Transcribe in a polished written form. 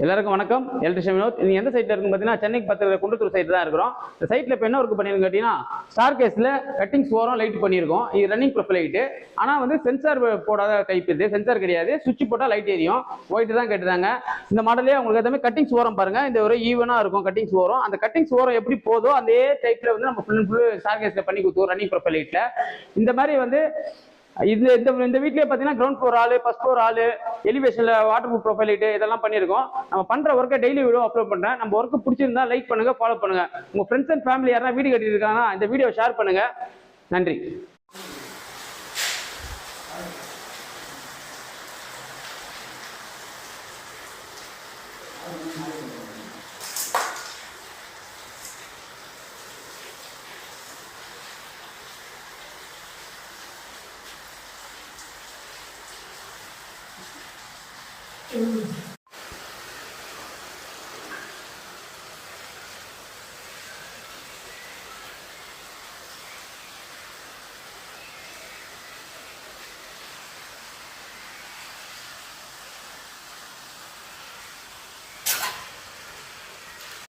எல்லாருக்கும் வணக்கம். எலக்ட்ரிஷியன் வினோத். நீங்க எந்த சைட்ல இருக்குன்னு பார்த்தீங்கன்னா சென்னைக்கு பக்கத்துல குண்டத்தூர் சைட் தான் இருக்கிறோம். இந்த சைட்ல இப்போ என்ன ஒர்க் பண்ணிருக்கோம் கேட்டீங்கன்னா, ஸ்டார் கேஸ்ல கட்டிங்ஸ் ஓரம் லைட் பண்ணியிருக்கோம். இது ரன்னிங் ப்ரொஃபைல் லைட்டு. ஆனா வந்து சென்சார் போடாத டைப் இது. சென்சார் கிடையாது. சுவிட்ச் போட்டா லைட் எரியும். ஒயிட் தான் கேட்டுதாங்க. இந்த மாடலே உங்களுக்கு ஏற்ற மாதிரி கட்டிங்ஸ் ஓரம் பாருங்க. இந்த ஒரு ஈவனா இருக்கும் கட்டிங்ஸ் ஓரம். அந்த கட்டிங்ஸ் ஓரம் எப்படி போதோ அதே டைப்ல வந்து நம்ம ஃபுல் ஸ்டார் கேஸ்ல பண்ணி கொடுத்துருவோம் ரன்னிங் ப்ரொஃபைல் லைட்ல. இந்த மாதிரி வந்து இந்த வீட்லயே பாத்தீங்கன்னா கிரவுண்ட் ஃப்ளோர் ஆளு, ஃபர்ஸ்ட் ஃப்ளோர் ஆளு, எலிவேஷன்ல வாட்டர் ப்ரூஃப் ப்ரொஃபைல் லைட் இதெல்லாம் பண்ணிருக்கோம். நம்ம பண்ற ஒர்க்கை டெய்லி வீடியோ அப்லோட் பண்றேன். நம்ம ஒர்க் பிடிச்சிருந்தா லைக் பண்ணுங்க, ஃபாலோ பண்ணுங்க. உங்க ஃப்ரெண்ட்ஸ் அண்ட் ஃபேமிலி யாரா வீடு கட்டிட்டு இருக்காங்கன்னா இந்த வீடியோ ஷேர் பண்ணுங்க. நன்றி. Mm.